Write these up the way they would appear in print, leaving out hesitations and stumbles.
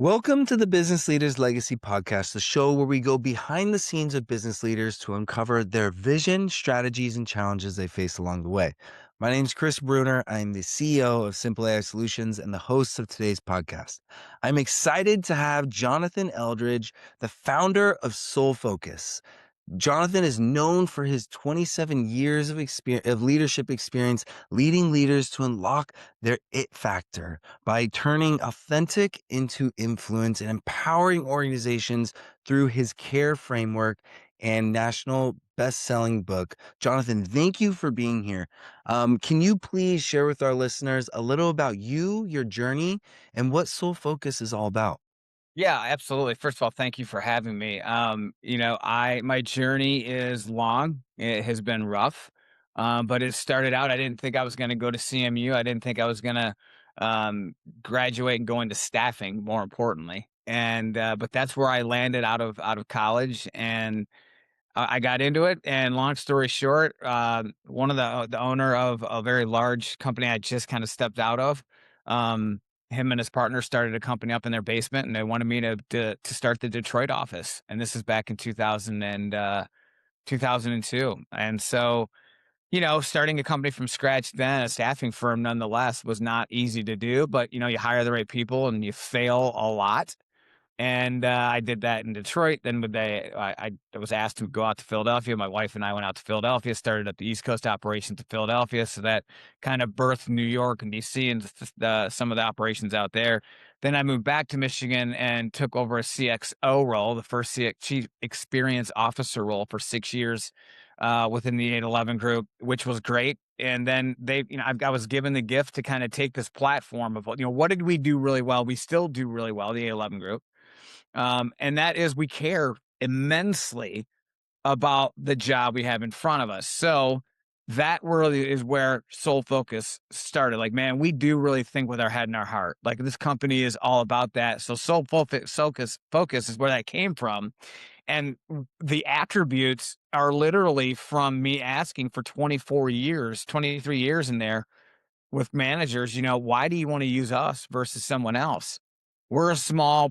Welcome to the Business Leaders Legacy Podcast, the show where we go behind the scenes of business leaders to uncover their vision, strategies, and challenges they face along the way. My name is Chris Bruner. I'm the CEO of Simple AI Solutions and the host of today's podcast. I'm excited to have Jonathan Eldridge, the founder of Soul Focus. Jonathan is known for his 27 years of leadership experience, leading leaders to unlock their it factor by turning authentic into influence and empowering organizations through his care framework and national best-selling book. Jonathan, thank you for being here. Can you please share with our listeners a little about you, your journey, and what Soul Focus is all about? Yeah, absolutely. First of all, thank you for having me. My journey is long. It has been rough. But it started out, I didn't think I was going to go to CMU. I didn't think I was going to um graduate and go into staffing, more importantly. And but that's where I landed out of college, and I got into it. And long story short, one of the owner of a very large company I just kind of stepped out of, um, him and his partner started a company up in their basement, and they wanted me to start the Detroit office. And this is back in 2002. And so, starting a company from scratch then, a staffing firm nonetheless, was not easy to do. But you hire the right people and you fail a lot. And I did that in Detroit. Then I was asked to go out to Philadelphia. My wife and I went out to Philadelphia, started up the East Coast operations to Philadelphia. So that kind of birthed New York and DC and some of the operations out there. Then I moved back to Michigan and took over a CXO role, the first Chief Experience Officer role for 6 years within the 811 group, which was great. And then I was given the gift to kind of take this platform of, what did we do really well? We still do really well, the 811 group, and that is we care immensely about the job we have in front of us. So that really is where Soul Focus started. Like, man, we do really think with our head and our heart. Like, this company is all about that. So Soul Focus is where that came from. And the attributes are literally from me asking for 24 years, 23 years in there with managers, why do you want to use us versus someone else? We're a smaller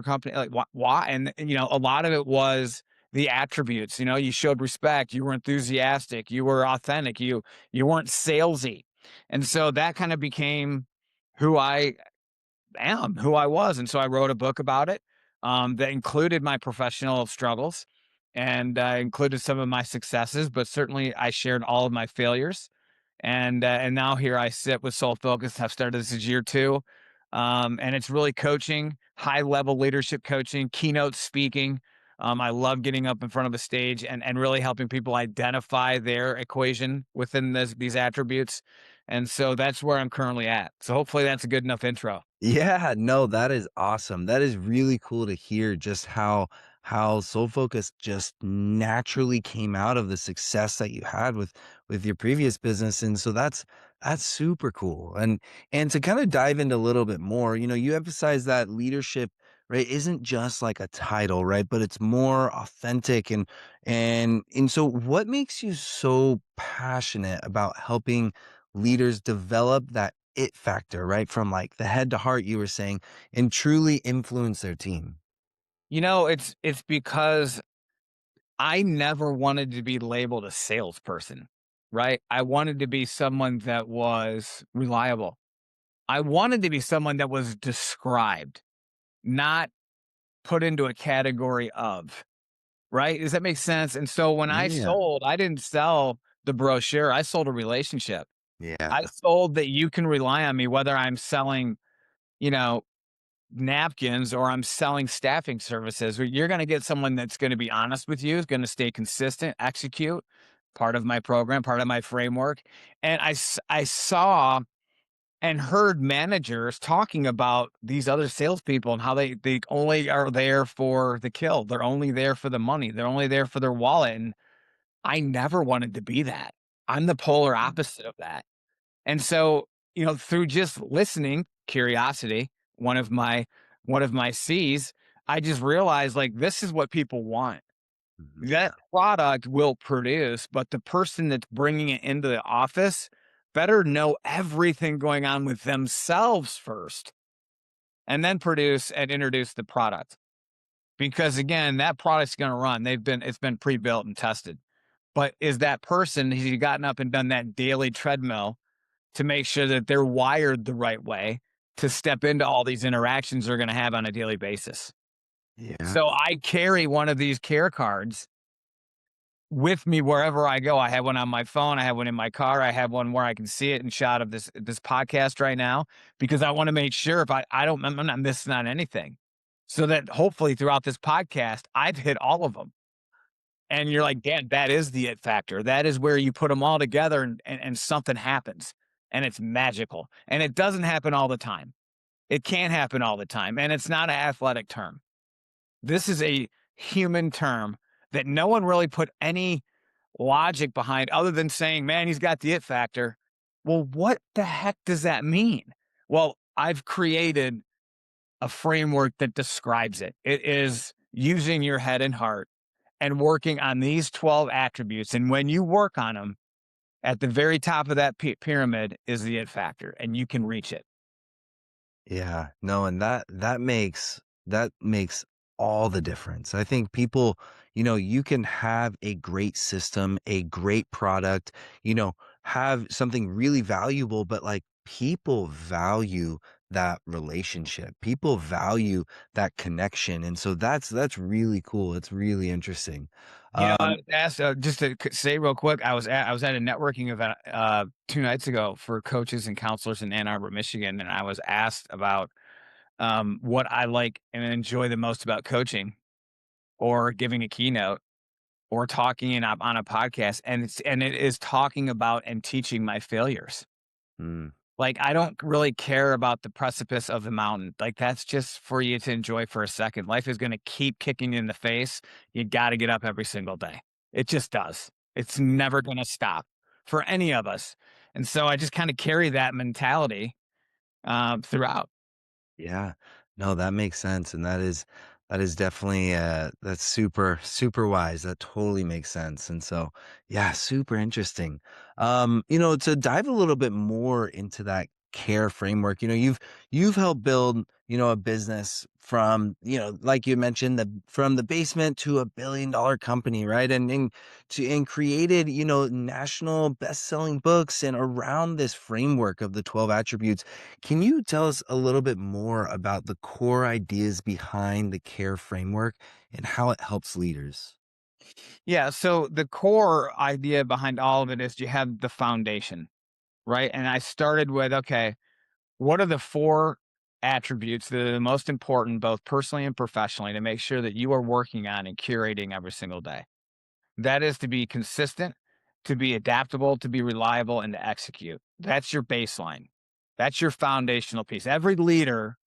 company. Like, why? And a lot of it was the attributes. You showed respect. You were enthusiastic. You were authentic. You weren't salesy, and so that kind of became who I am, who I was. And so I wrote a book about it that included my professional struggles and included some of my successes, but certainly I shared all of my failures. And now here I sit with Soul Focus. I've started this is year two, and it's really coaching, high level leadership coaching, keynote speaking. I love getting up in front of a stage and really helping people identify their equation within these attributes. And so that's where I'm currently at. So hopefully that's a good enough intro. Yeah, no, that is awesome. That is really cool to hear just how Soul Focus just naturally came out of the success that you had with your previous business. And so that's super cool. And to kind of dive into a little bit more, you emphasize that leadership, right, isn't just like a title, right? But it's more authentic and so what makes you so passionate about helping leaders develop that it factor, right? From like the head to heart, you were saying, and truly influence their team. It's because I never wanted to be labeled a salesperson, right? I wanted to be someone that was reliable. I wanted to be someone that was described, not put into a category of, right? Does that make sense? And so when I Yeah. sold, I didn't sell the brochure. I sold a relationship. Yeah. I sold that you can rely on me, whether I'm selling, you know, napkins or I'm selling staffing services. You're going to get someone that's going to be honest with you, is going to stay consistent, execute. Part of my program, part of my framework. And I saw and heard managers talking about these other salespeople and how they only are there for the kill. They're only there for the money. They're only there for their wallet. And I never wanted to be that. I'm the polar opposite of that. And so, through just listening, curiosity, one of my one of my C's, I just realized, like, this is what people want. Yeah. That product will produce, but the person that's bringing it into the office better know everything going on with themselves first. and then produce and introduce the product. Because again, that product's going to run. It's been pre-built and tested. But is that person, has he gotten up and done that daily treadmill to make sure that they're wired the right way to step into all these interactions they're going to have on a daily basis? Yeah. So I carry one of these care cards with me wherever I go. I have one on my phone. I have one in my car. I have one where I can see it in shot of this podcast right now because I want to make sure if I don't I'm not missing on anything. So that hopefully throughout this podcast, I've hit all of them. And you're like, damn, that is the it factor. That is where you put them all together and something happens and it's magical. And it doesn't happen all the time. It can't happen all the time. And it's not an athletic term. This is a human term that no one really put any logic behind other than saying, man, he's got the it factor. Well, what the heck does that mean? Well, I've created a framework that describes it. It is using your head and heart and working on these 12 attributes. And when you work on them, at the very top of that pyramid is the it factor, and you can reach it. Yeah, no, and that makes all the difference. I think people, you can have a great system, a great product, have something really valuable, but like people value that relationship. People value that connection. And so that's really cool. It's really interesting. I Um, asked just to say real quick. I was at a networking event 2 nights ago for coaches and counselors in Ann Arbor, Michigan, and I was asked about what I like and enjoy the most about coaching, or giving a keynote, or talking on a podcast, and it is talking about and teaching my failures. mm, Like, I don't really care about the precipice of the mountain. Like, that's just for you to enjoy for a second. Life is going to keep kicking you in the face. You got to get up every single day. It just does. It's never going to stop for any of us. And so I just kind of carry that mentality throughout. yeah. No, that makes sense. And that is definitely that's super, super wise. That totally makes sense. And so yeah, super interesting. To dive a little bit more into that care framework, you've helped build, a business from, like you mentioned, from the basement to $1 billion company, right? And created, national best-selling books and around this framework of the 12 attributes. Can you tell us a little bit more about the core ideas behind the CARE framework and how it helps leaders? Yeah. So the core idea behind all of it is you have the foundation, right? And I started with, okay, what are the four attributes that are the most important, both personally and professionally, to make sure that you are working on and curating every single day? That is to be consistent, to be adaptable, to be reliable, and to execute. That's your baseline. That's your foundational piece. Every leader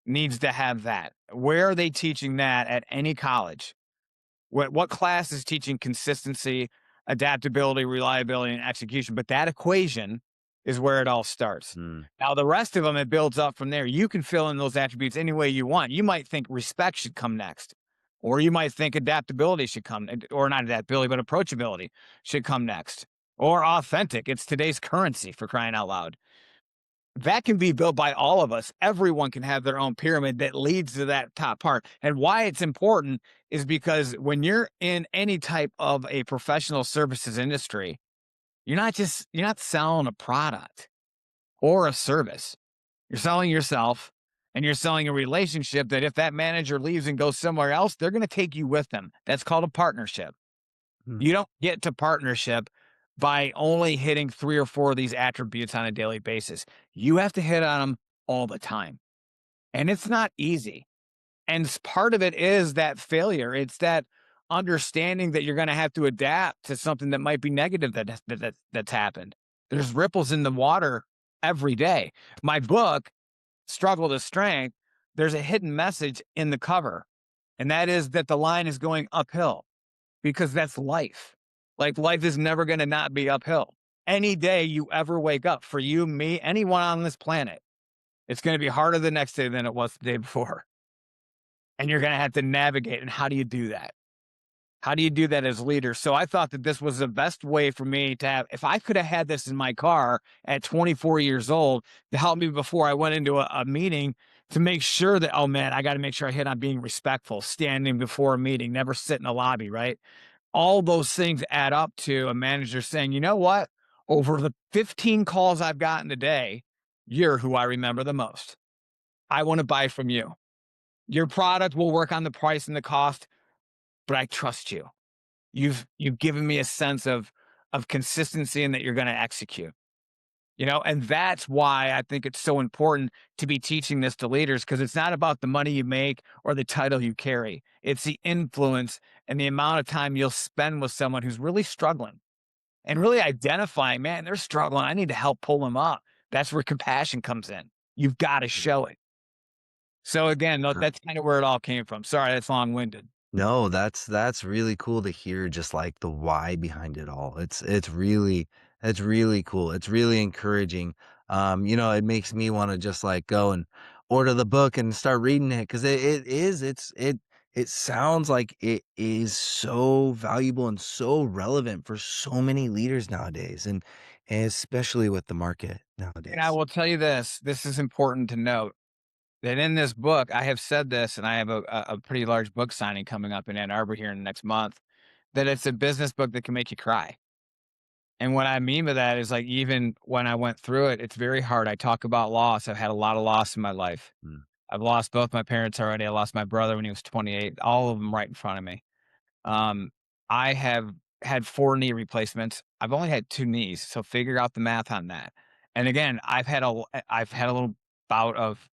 needs to have that. Where are they teaching that at any college? What class is teaching consistency, adaptability, reliability, and execution? But that equation is where it all starts. Mm, Now, the rest of them, it builds up from there. You can fill in those attributes any way you want. You might think respect should come next, or you might think adaptability should come, or not adaptability, but approachability should come next, or authentic. It's today's currency, for crying out loud. That can be built by all of us. Everyone can have their own pyramid that leads to that top part. And why it's important is because when you're in any type of a professional services industry, you're not selling a product or a service. You're selling yourself, and you're selling a relationship that if that manager leaves and goes somewhere else, they're going to take you with them. That's called a partnership. mm, You don't get to partnership by only hitting three or four of these attributes on a daily basis. You have to hit on them all the time. And it's not easy. And part of it is that failure. It's that understanding that you're going to have to adapt to something that might be negative that's happened. There's ripples in the water every day. My book, Struggle to Strength, there's a hidden message in the cover, and that is that the line is going uphill because that's life. Like, life is never going to not be uphill. Any day you ever wake up, for you, me, anyone on this planet, it's going to be harder the next day than it was the day before. And you're going to have to navigate. And how do you do that? How do you do that as leaders? So I thought that this was the best way for me to have, if I could have had this in my car at 24 years old to help me before I went into a meeting to make sure that, oh man, I got to make sure I hit on being respectful, standing before a meeting, never sit in a lobby, right? All those things add up to a manager saying, you know what? Over the 15 calls I've gotten today, you're who I remember the most. I want to buy from you. Your product will work on the price and the cost, but I trust you. You've given me a sense of consistency and that you're going to execute. And that's why I think it's so important to be teaching this to leaders, because it's not about the money you make or the title you carry. It's the influence and the amount of time you'll spend with someone who's really struggling and really identifying, man, they're struggling. I need to help pull them up. That's where compassion comes in. You've got to show it. So again, that's kind of where it all came from. Sorry, that's long winded. No, that's really cool to hear just like the why behind it all. It's really cool. It's really encouraging. It makes me want to just like go and order the book and start reading it because it sounds like it is so valuable and so relevant for so many leaders nowadays and especially with the market And I nowadays. will tell you this is important to note that in this book, I have said this, and I have a pretty large book signing coming up in Ann Arbor here in the next month, that it's a business book that can make you cry. And what I mean by that is, like, even when I went through it, it's very hard. I talk about loss. I've had a lot of loss in my life. Mm, I've lost both my parents already. I lost my brother when he was 28, all of them right in front of me. Um, I have had 4 knee replacements. I've only had 2 knees, so figure out the math on that. And again, I've had a little bout of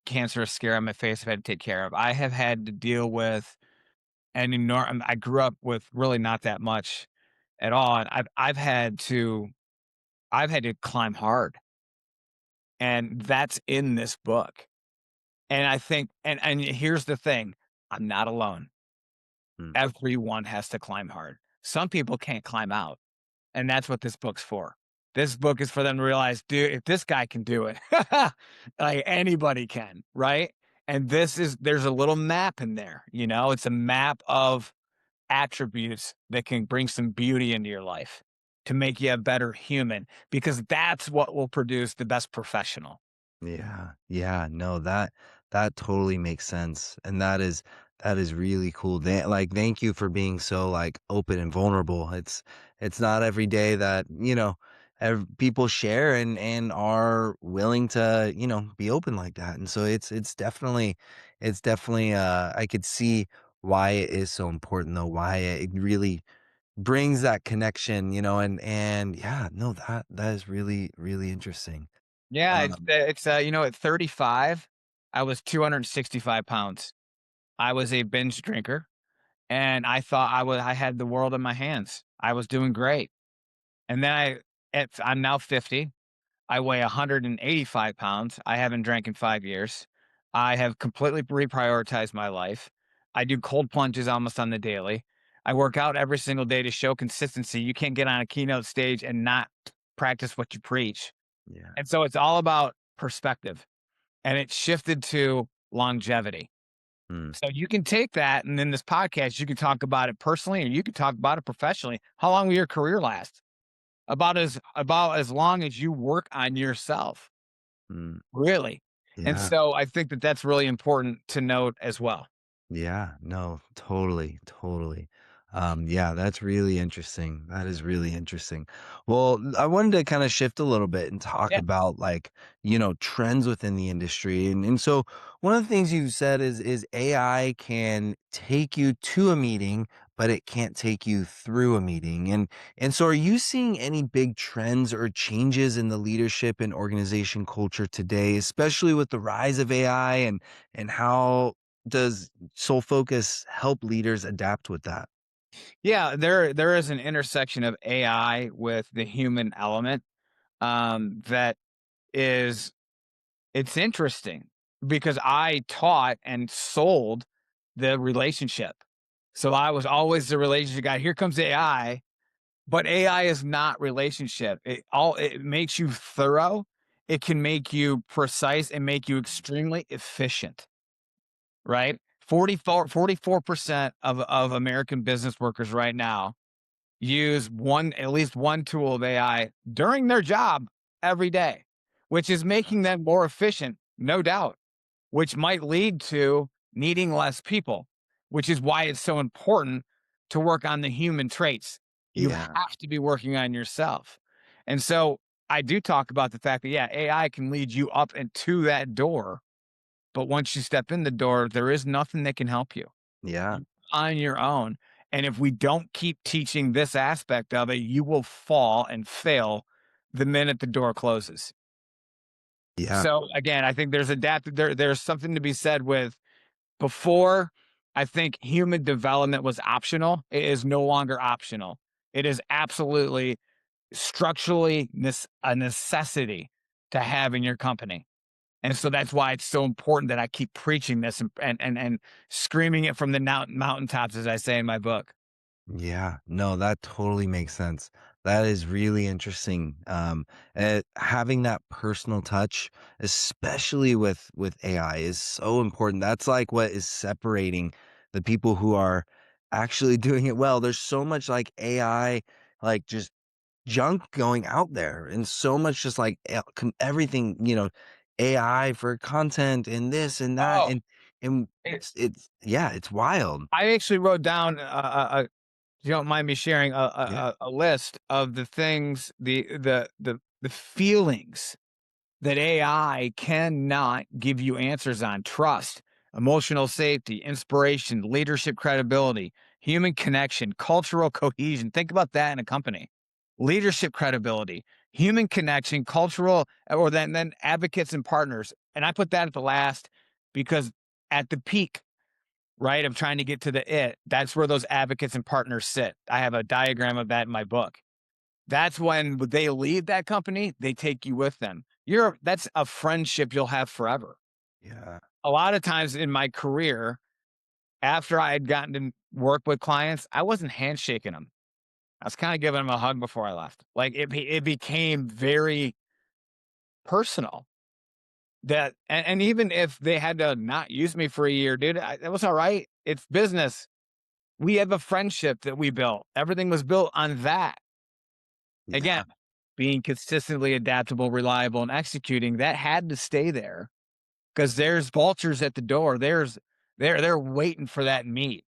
cancerous scare on my face I've had to take care of. I have had to deal with I grew up with really not that much at all, and I've had to climb hard, and that's in this book. And I think and here's the thing, I'm not alone. mm. Everyone has to climb hard. Some people can't climb out. And that's what this book's for. This book is for them to realize, dude, if this guy can do it, like anybody can, right? And there's a little map in there, it's a map of attributes that can bring some beauty into your life to make you a better human, because that's what will produce the best professional. Yeah. Yeah. No, that totally makes sense. And that is really cool. Thank you for being so like open and vulnerable. It's not every day that, people share and are willing to, be open like that. And so it's definitely I could see why it is so important though, why it really brings that connection, and yeah, no, that is really, really interesting. Yeah, Um, at 35, I was 265 pounds. I was a binge drinker, and I thought I had the world in my hands. I was doing great. And then I'm now 50. I weigh 185 pounds. I haven't drank in 5 years. I have completely reprioritized my life. I do cold plunges almost on the daily. I work out every single day to show consistency. You can't get on a keynote stage and not practice what you preach. yeah. And so it's all about perspective, and it shifted to longevity. Mm, So you can take that, and in this podcast, you can talk about it personally, or you can talk about it professionally. How long will your career last? About as long as you work on yourself, mm, really. And yeah. so I think that that's really important to note as well. Yeah, no, totally, totally. Yeah, that's really interesting. That is really interesting. Well, I wanted to kind of shift a little bit and talk Yeah. about like, trends within the industry. And so one of the things you said is AI can take you to a meeting, but it can't take you through a meeting. And so are you seeing any big trends or changes in the leadership and organization culture today, especially with the rise of AI and how does Soul Focus help leaders adapt with that? Yeah, there is an intersection of AI with the human element, that is it's interesting because I taught and sold the relationship. So I was always the relationship guy. Here comes AI, but AI is not relationship. It makes you thorough. It can make you precise and make you extremely efficient, right? 44% of American business workers right now use at least one tool of AI during their job every day, which is making them more efficient, no doubt. which might lead to needing less people, which is why it's so important to work on the human traits. You Yeah. have to be working on yourself. And so I do talk about the fact that, yeah, AI can lead you up and to that door. But once you step in the door, there is nothing that can help you. Yeah. You're on your own. And if we don't keep teaching this aspect of it, you will fall and fail the minute the door closes. Yeah. So again, I think there's something to be said with before. I think human development was optional. It is no longer optional. It is absolutely structurally a necessity to have in your company. And so that's why it's so important that I keep preaching this and screaming it from the mountaintops, as I say in my book. Yeah, no, that totally makes sense. That is really interesting. Having that personal touch, especially with AI, is so important. That's like what is separating the people who are actually doing it well. There's so much like AI, like just junk going out there, and so much just like everything, AI for content and this and that, Oh, and it, it's yeah, it's wild. I actually wrote down. If you don't mind me sharing Yeah, a list of the things, the feelings that AI cannot give you answers on: trust, emotional safety, inspiration, leadership credibility, human connection, cultural cohesion. Think about that in a company. Leadership credibility, human connection, cultural, or then advocates and partners. And I put that at the last because at the peak, right, of trying to get to that's where those advocates and partners sit. I have a diagram of that in my book. That's when they leave that company, they take you with them. That's a friendship you'll have forever. yeah, A lot of times in my career, after I had gotten to work with clients, I wasn't handshaking them. I was kind of giving them a hug before I left. Like it became very personal. And even if they had to not use me for a year, dude, that was all right. It's business. We have a friendship that we built. Everything was built on that. yeah. Again, being consistently adaptable, reliable, and executing, that had to stay there because there's vultures at the door. They're waiting for that meat.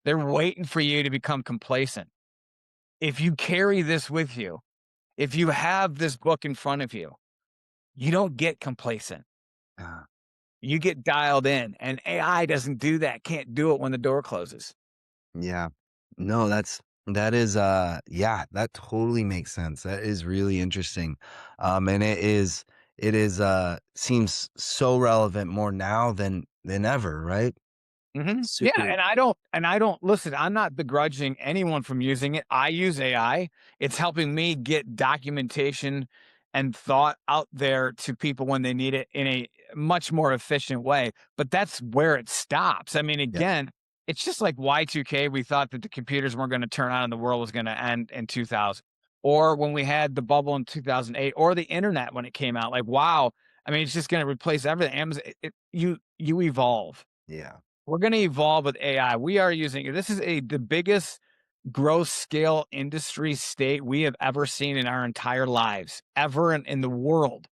They're waiting for you to become complacent. If you carry this with you, if you have this book in front of you, you don't get complacent. Yeah. You get dialed in, and AI doesn't do that. Can't do it when the door closes. Yeah. No, that is, yeah, that totally makes sense. That is really interesting. And it is, seems so relevant more now than ever, right? Yeah, Super. and I don't listen, I'm not begrudging anyone from using it. I use AI. It's helping me get documentation and thought out there to people when they need it in a much more efficient way. But that's where it stops. I mean, Yeah. again, it's just like Y2K. We thought that the computers weren't going to turn on and the world was going to end in 2000. Or when we had the bubble in 2008, or the internet when it came out. Like, wow. I mean, it's just going to replace everything. Amazon, you evolve. Yeah. We're going to evolve with AI. We are using this is the biggest growth scale industry state we have ever seen in our entire lives, ever in the world.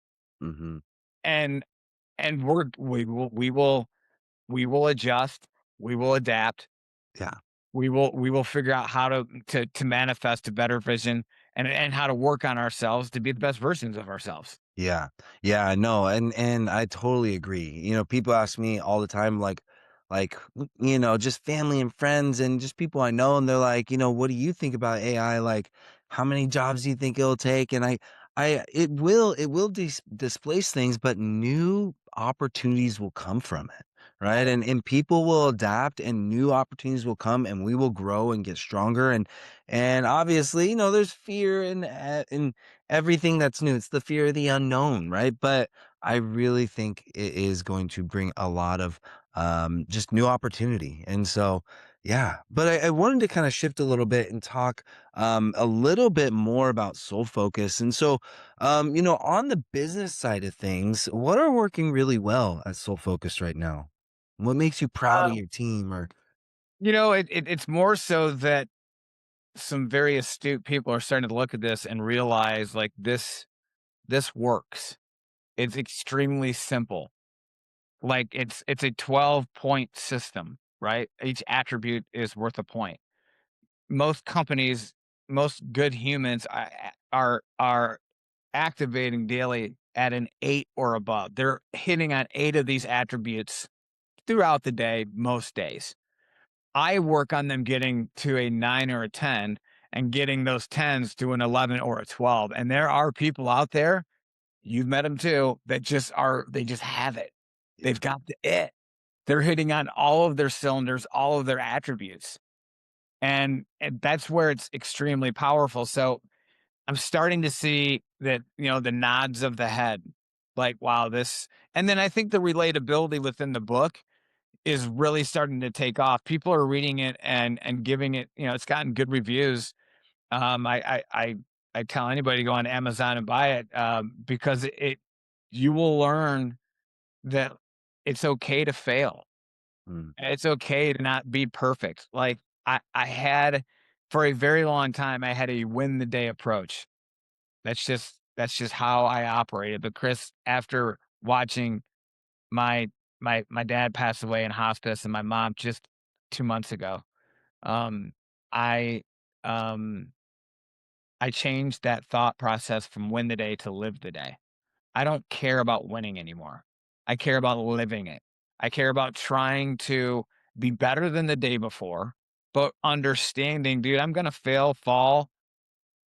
Mhm. And we will adjust, we will adapt, Yeah. we will figure out how to manifest a better vision and how to work on ourselves to be the best versions of ourselves. Yeah. Yeah, no, and I totally agree. People ask me all the time, just family and friends and just people I know, and they're like, "What do you think about AI? Like, how many jobs do you think it'll take?" And it will displace things, but new opportunities will come from it, right? Oh, And people will adapt, and new opportunities will come, and we will grow and get stronger. And obviously, there's fear in everything that's new. It's the fear of the unknown, right? But I really think it is going to bring a lot of just new opportunity. And so, yeah. But I wanted to kind of shift a little bit and talk a little bit more about soul focus. And so, on the business side of things, what are working really well at Soul Focus right now? What makes you proud of uh, your team? Or it's more so that some very astute people are starting to look at this and realize like this works. It's extremely simple. Like it's a 12-point system, right? Each attribute is worth a point. Most companies, most good humans are activating daily at an 8 or above. They're hitting on 8 of these attributes throughout the day, most days. I work on them getting to a 9 or a 10 and getting those 10s to an 11 or a 12. And there are people out there, you've met them too, that they just have it. Yeah. They've got the it. They're hitting on all of their cylinders, all of their attributes. And that's where it's extremely powerful. So I'm starting to see that, the nods of the head, like, wow, this, and then I think the relatability within the book is really starting to take off. People are reading it and giving it, it's gotten good reviews. I tell anybody to go on Amazon and buy it, because you will learn that it's okay to fail. Mm, It's okay to not be perfect. Like I had for a very long time, I had a win the day approach. That's just how I operated. But Chris, after watching my my dad pass away in hospice and my mom just 2 months ago, um, I um I changed that thought process from win the day to live the day. I don't care about winning anymore. I care about living it. I care about trying to be better than the day before, but understanding, dude, I'm gonna fail, fall,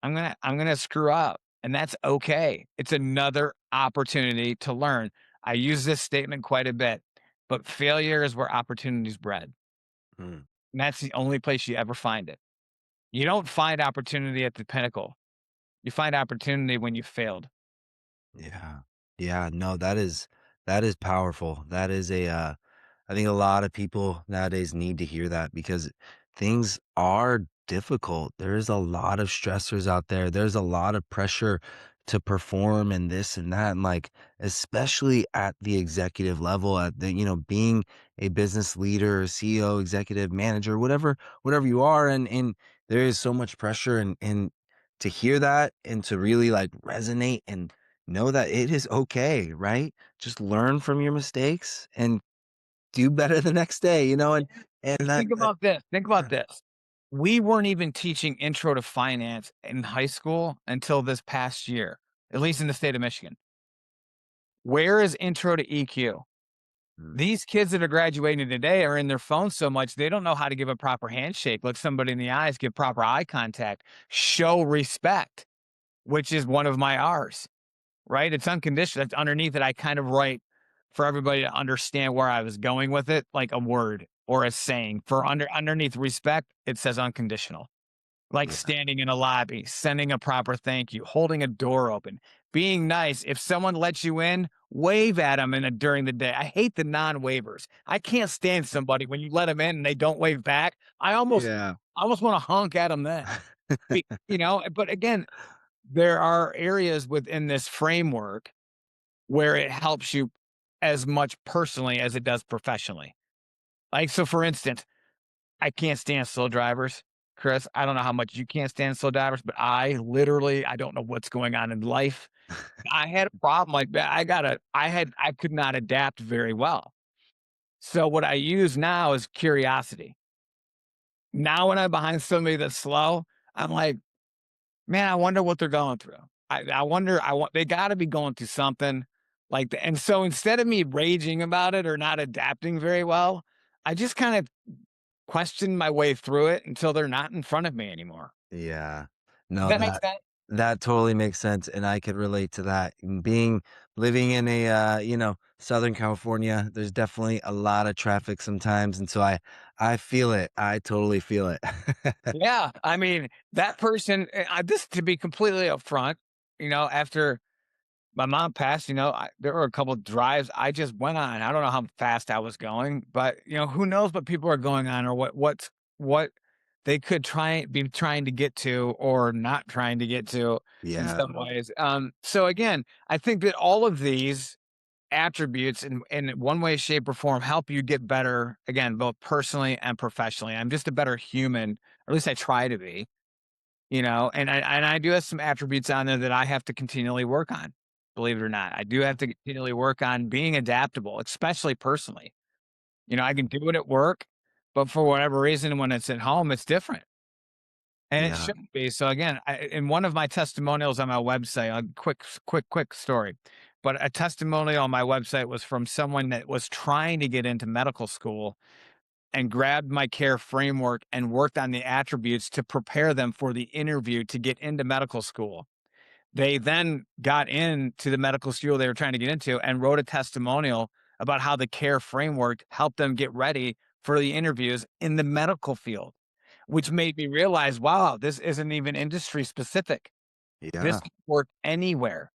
I'm gonna screw up, and that's okay. It's another opportunity to learn. I use this statement quite a bit, but failure is where opportunity is bred, mm. and that's the only place you ever find it. You don't find opportunity at the pinnacle. You find opportunity when you failed. Yeah. Yeah, no, that is powerful. That is I think a lot of people nowadays need to hear that because things are difficult. There's a lot of stressors out there. There's a lot of pressure to perform and this and that. And like, especially at the executive level, at the, being a business leader, CEO, executive manager, whatever you are. And there is so much pressure and to hear that and to really like resonate and know that it is okay, right? Just learn from your mistakes and do better the next day, and that Think about this. Think about this. We weren't even teaching intro to finance in high school until this past year, at least in the state of Michigan. Where is intro to EQ? mm, These kids that are graduating today are in their phones so much they don't know how to give a proper handshake, look somebody in the eyes, give proper eye contact, show respect, which is one of my R's, right? It's unconditional. That's underneath it. I kind of write for everybody to understand where I was going with it, like a word or a saying. For underneath respect, it says unconditional. Like yeah, standing in a lobby, sending a proper thank you, holding a door open, being nice. If someone lets you in, wave at them during the day. I hate the non-waivers. I can't stand somebody when you let them in and they don't wave back. yeah, I almost want to honk at them then. But again, there are areas within this framework where it helps you as much personally as it does professionally. Like, so for instance, I can't stand slow drivers, Chris. I don't know how much you can't stand slow drivers, but I don't know what's going on in life. I had a problem like that. I could not adapt very well. So what I use now is curiosity. Now when I'm behind somebody that's slow, I'm like, man, I wonder what they're going through. I wonder, they got to be going through something like that. And so instead of me raging about it or not adapting very well, I just kind of question my way through it until they're not in front of me anymore. yeah. Does No, that make that sense? that totally makes sense, and I could relate to that. And living in a, Southern California, there's definitely a lot of traffic sometimes, and so I feel it. I totally feel it. Yeah. I mean, that person, this to be completely upfront, after my mom passed, there were a couple of drives I just went on. I don't know how fast I was going, but who knows what people are going on or what they could be trying to get to or not trying to get to in Yeah. some ways. So again, I think that all of these attributes in one way, shape, or form help you get better again, both personally and professionally. I'm just a better human, or at least I try to be, and I do have some attributes on there that I have to continually work on. believe it or not. I do have to continually work on being adaptable, especially personally. I can do it at work, but for whatever reason, when it's at home, it's different. And it Yeah. shouldn't be. So again, in one of my testimonials on my website, a quick story, but a testimonial on my website was from someone that was trying to get into medical school and grabbed my care framework and worked on the attributes to prepare them for the interview to get into medical school. They then got into the medical school they were trying to get into and wrote a testimonial about how the care framework helped them get ready for the interviews in the medical field, which made me realize, wow, this isn't even industry specific. This Yeah. can work anywhere.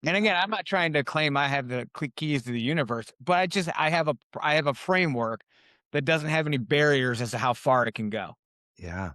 And Yeah. again, I'm not trying to claim I have the keys to the universe, but I have a framework that doesn't have any barriers as to how far it can go. Yeah.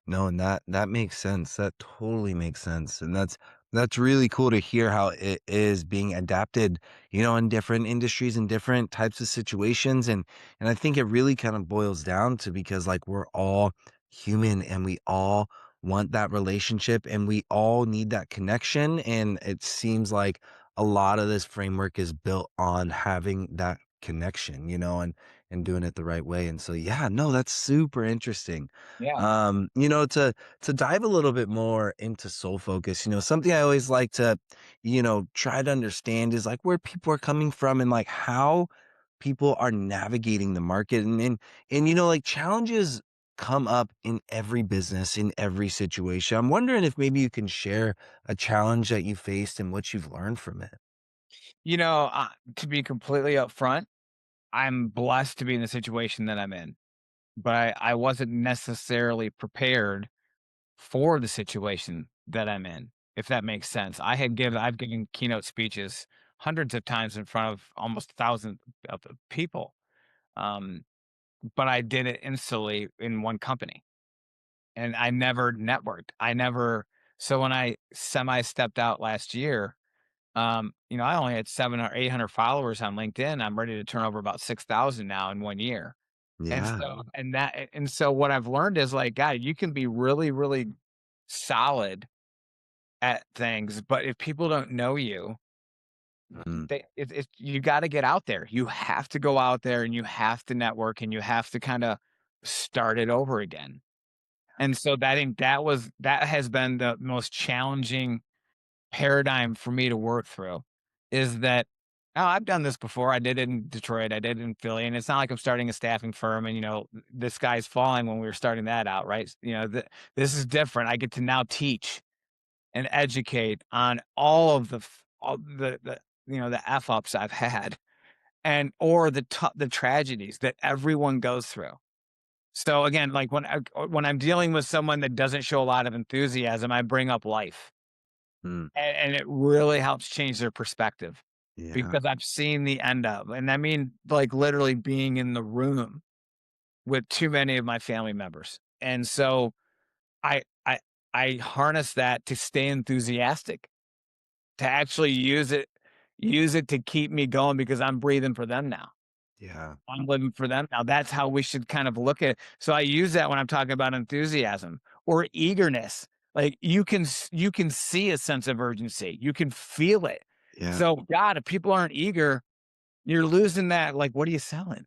No, and that makes sense. That totally makes sense, and that's really cool to hear how it is being adapted, in different industries and different types of situations, and I think it really kind of boils down to because like we're all human and we all want that relationship and we all need that connection, and it seems like a lot of this framework is built on having that connection, and doing it the right way. And so yeah, no, that's super interesting. Yeah. To dive a little bit more into soul focus, something I always like to, try to understand is like where people are coming from and like how people are navigating the market and like challenges come up in every business, in every situation. I'm wondering if maybe you can share a challenge that you faced and what you've learned from it. To be completely upfront, I'm blessed to be in the situation that I'm in, but I wasn't necessarily prepared for the situation that I'm in, if that makes sense. I've given keynote speeches hundreds of times in front of almost 1,000 of people, um, but I did it instantly in one company, and I never networked. I never so when I semi stepped out last year, I only had 7 or 800 followers on LinkedIn. I'm ready to turn over about 6,000 now in 1 year. And Yeah. so what I've learned is like, God, you can be really, really solid at things, but if people don't know you, Mm, you got to get out there. You have to go out there and you have to network and you have to kind of start it over again. And so that has been the most challenging paradigm for me to work through is that, oh, I've done this before. I did it in Detroit. I did it in Philly. And it's not like I'm starting a staffing firm and, the sky's falling when we were starting that out, right? This is different. I get to now teach and educate on all the F ups I've had and, or the tragedies that everyone goes through. So again, like when I'm dealing with someone that doesn't show a lot of enthusiasm, I bring up life mm, and it really helps change their perspective yeah. because I've seen the end of, and I mean, like literally being in the room with too many of my family members. And so I, I, I harness that to stay enthusiastic, to actually use it to keep me going because I'm breathing for them now. Yeah. I'm living for them now. That's how we should kind of look at it. So I use that when I'm talking about enthusiasm or eagerness. Like you can see a sense of urgency. You can feel it. Yeah. So God, if people aren't eager, you're losing that. Like, what are you selling?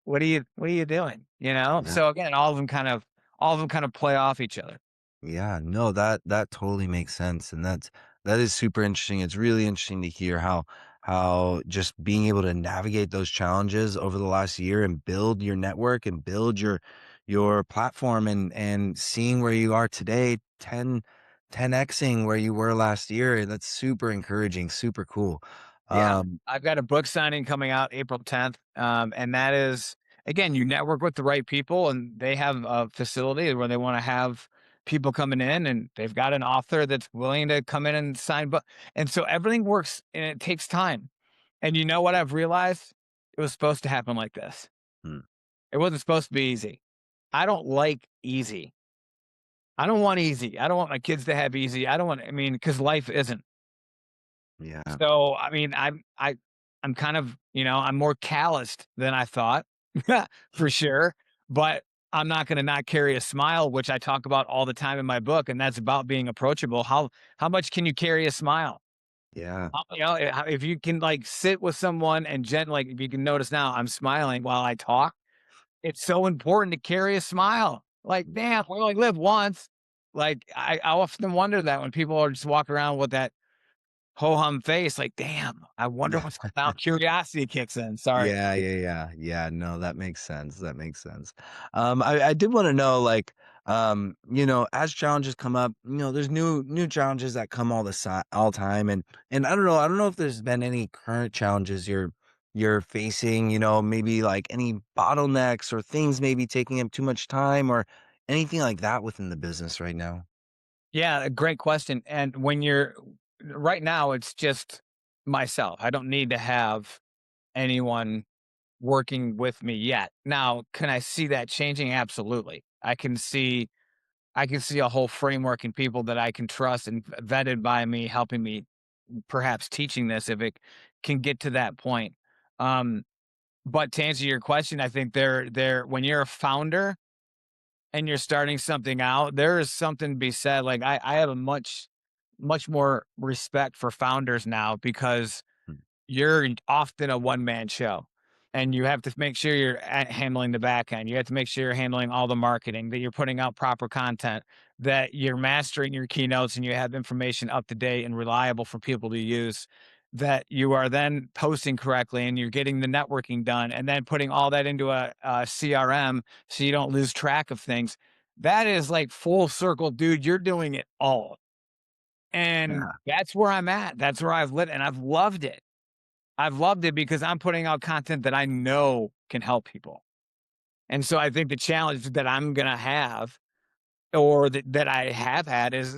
What are you doing? Yeah. So again, all of them kind of play off each other. Yeah, no, that totally makes sense, and that is super interesting. It's really interesting to hear how just being able to navigate those challenges over the last year and build your network and build your platform and seeing where you are today, 10xing where you were last year. That's super encouraging, super cool. Yeah. Um, I've got a book signing coming out April 10th. And that is, again, you network with the right people, and they have a facility where they want to have people coming in, and they've got an author that's willing to come in and sign book. And so everything works and it takes time. And you know what I've realized? It was supposed to happen like this. mm, It wasn't supposed to be easy. I don't like easy. I don't want easy. I don't want my kids to have easy. I mean, because life isn't. yeah, So, I mean, I'm kind of, I'm more calloused than I thought, for sure, but I'm not gonna not carry a smile, which I talk about all the time in my book, and that's about being approachable. How much can you carry a smile? Yeah. If you can like sit with someone and like if you can notice now, I'm smiling while I talk. It's so important to carry a smile. Like, damn, we only live once. Like, I often wonder that when people are just walking around with that ho hum face, like, damn, I wonder Yeah. what's now curiosity kicks in. Sorry. Yeah. No, that makes sense. That makes sense. I did want to know, like, as challenges come up, there's new challenges that come all time, and I don't know if there's been any current challenges you're facing. Maybe like any bottlenecks or things maybe taking up too much time or anything like that within the business right now. Yeah, a great question. And when you're right now, it's just myself. I don't need to have anyone working with me yet. Now, can I see that changing? Absolutely. I can see a whole framework and people that I can trust and vetted by me, helping me, perhaps teaching this if it can get to that point. Um, but to answer your question, I think there when you're a founder and you're starting something out, there is something to be said. Like I have a much more respect for founders now because Mm. you're often a one man show and you have to make sure you're handling the back end. You have to make sure you're handling all the marketing, that you're putting out proper content, that you're mastering your keynotes and you have information up to date and reliable for people to use, that you are then posting correctly and you're getting the networking done and then putting all that into a CRM so you don't lose track of things. That is like full circle, dude. You're doing it all. And Yeah. that's where I'm at. That's where I've lit and I've loved it. I've loved it because I'm putting out content that I know can help people. And so I think the challenge that I'm gonna have or that I have had is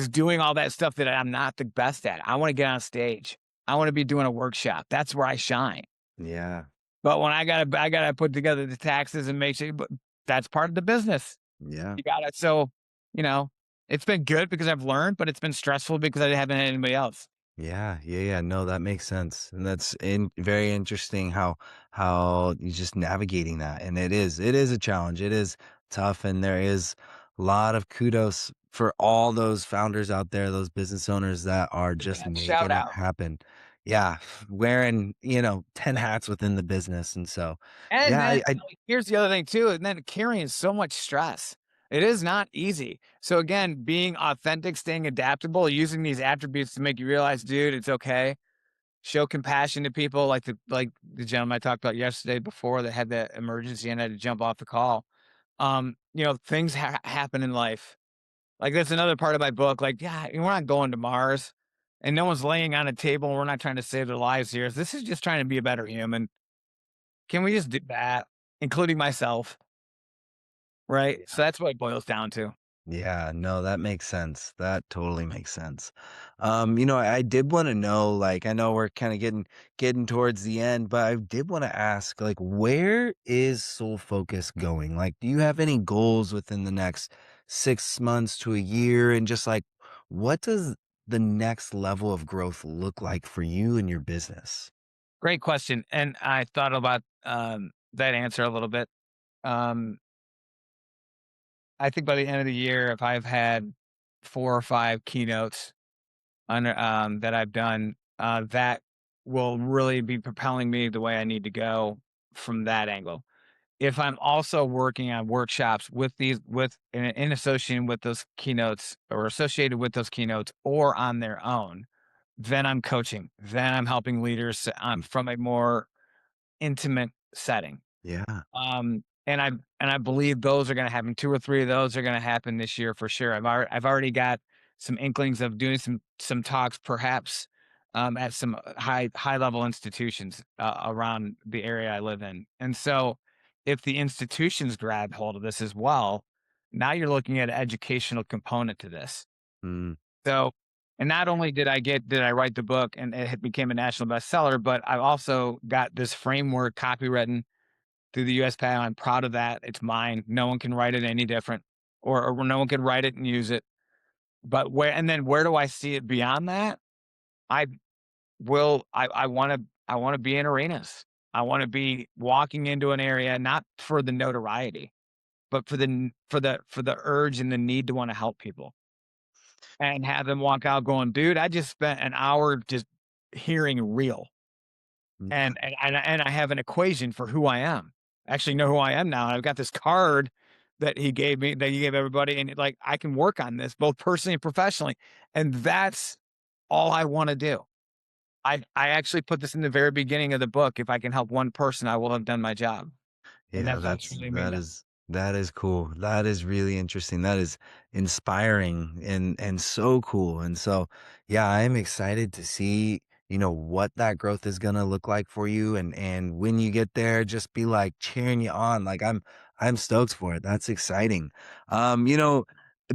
doing all that stuff that I'm not the best at. I wanna get on stage. I wanna be doing a workshop. That's where I shine. Yeah. But when I gotta put together the taxes and make sure but that's part of the business. Yeah. You got it. So, you know, it's been good because I've learned, but it's been stressful because I haven't had anybody else. Yeah. No, that makes sense, and that's very interesting how you just navigating that, and it is a challenge. It is tough, and there is a lot of kudos for all those founders out there, those business owners that are just Shout making it out. happen. Yeah, wearing 10 hats within the business, and so And yeah, then I here's the other thing too, and then carrying so much stress. It is not easy. So again, being authentic, staying adaptable, using these attributes to make you realize, dude, it's okay. Show compassion to people like the gentleman I talked about yesterday before that had that emergency and had to jump off the call. Things happen in life. Like that's another part of my book. Like, yeah, we're not going to Mars and no one's laying on a table. We're not trying to save their lives here. This is just trying to be a better human. Can we just do that? Including myself, right? So that's what it boils down to. Yeah, no, that makes sense. That totally makes sense. I did want to know, like, I know we're kind of getting towards the end, but I did want to ask, like, where is Soul Focus going? Like, do you have any goals within the next 6 months to a year? And just like, what does the next level of growth look like for you and your business? Great question. And I thought about that answer a little bit. Um, I think by the end of the year, if I've had 4 or 5 keynotes that I've done, that will really be propelling me the way I need to go from that angle. If I'm also working on workshops in association with those keynotes or associated with those keynotes or on their own, then I'm coaching. Then I'm helping leaders Mm. from a more intimate setting. Yeah. And I believe those are gonna happen. 2 or 3 of those are gonna happen this year for sure. I've already got some inklings of doing some talks perhaps, at some high level institutions, around the area I live in. And so, if the institutions grab hold of this as well, now you're looking at an educational component to this. Mm, So and not only did I write the book and it became a national bestseller, but I've also got this framework copywritten through the US Patent. I'm proud of that. It's mine. No one can write it any different or no one can write it and use it. But where do I see it beyond that? I I want to be in arenas. I want to be walking into an area not for the notoriety, but for the urge and the need to want to help people. and have them walk out going, "Dude, I just spent an hour just hearing real." Yeah. And I have an equation for who I am. I actually know who I am now. I've got this card that he gave me, that he gave everybody, and like I can work on this both personally and professionally. And that's all I want to do. I actually put this in the very beginning of the book. If I can help one person, I will have done my job. And Yeah, that's what I truly mean. that is cool. That is really interesting. That is inspiring and so cool. And so, yeah, I am excited to see, what that growth is gonna look like for you. And when you get there, just be like cheering you on. Like I'm stoked for it. That's exciting.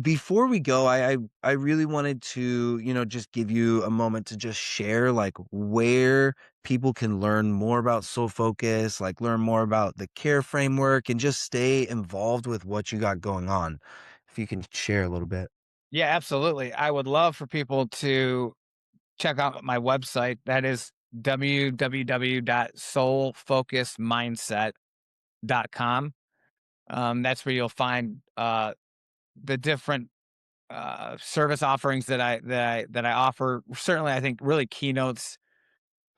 Before we go, I really wanted to, just give you a moment to just share like where people can learn more about soul focus, like learn more about the care framework and just stay involved with what you got going on. If you can share a little bit. Yeah, absolutely. I would love for people to check out my website. That is www.soulfocusmindset.com. That's where you'll find the different service offerings that I offer. Certainly, I think really keynotes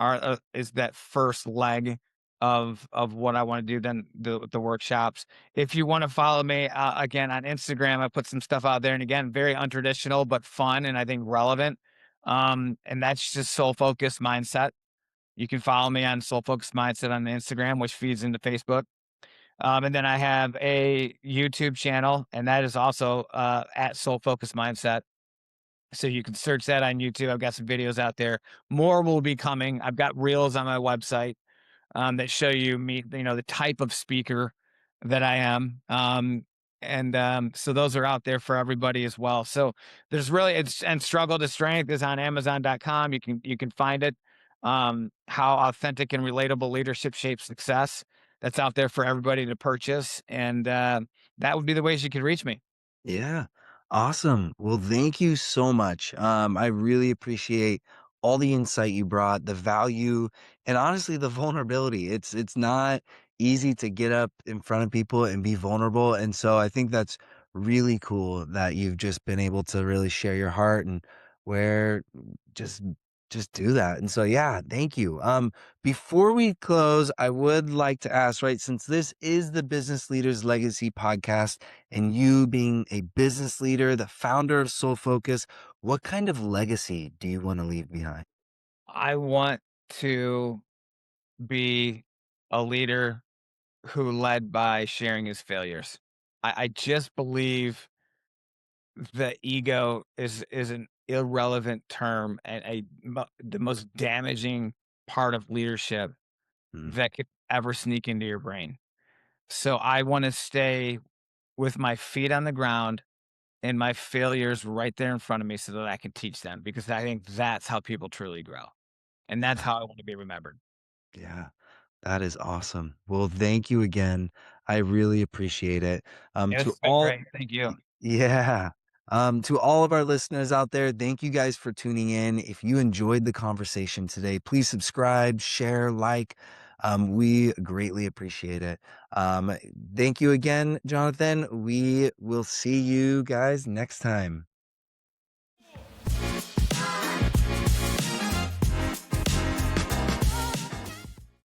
are is that first leg of what I want to do. Then the workshops. If you want to follow me again on Instagram, I put some stuff out there, and again, very untraditional but fun and I think relevant. And that's just Soul Focused Mindset. You can follow me on Soul Focused Mindset on Instagram, which feeds into Facebook. And then I have a YouTube channel, and that is also at Soul Focused Mindset. So you can search that on YouTube. I've got some videos out there. More will be coming. I've got reels on my website that show you me, the type of speaker that I am. And so those are out there for everybody as well. So there's really it's and Struggle to Strength is on Amazon.com. You can find it. How authentic and relatable leadership shapes success. That's out there for everybody to purchase. And that would be the ways you could reach me. Yeah. Awesome. Well, thank you so much. I really appreciate all the insight you brought, the value, and honestly, the vulnerability. It's not easy to get up in front of people and be vulnerable. And so I think that's really cool that you've just been able to really share your heart and where just just do that. And so yeah, thank you. Before we close, I would like to ask, right, since this is the Business Leaders Legacy podcast, and you being a business leader, the founder of Soul Focus, what kind of legacy do you want to leave behind? I want to be a leader who led by sharing his failures. I just believe the ego is an irrelevant term and the most damaging part of leadership Mm, that could ever sneak into your brain. So I want to stay with my feet on the ground and my failures right there in front of me so that I can teach them because I think that's how people truly grow. And that's how I want to be remembered. yeah, that is awesome. Well, thank you again. I really appreciate it. Yeah, this To has been all great. Thank you. Yeah. To all of our listeners out there, thank you guys for tuning in. If you enjoyed the conversation today, please subscribe, share, like. We greatly appreciate it. Um, Thank you again, Jonathan. We will see you guys next time.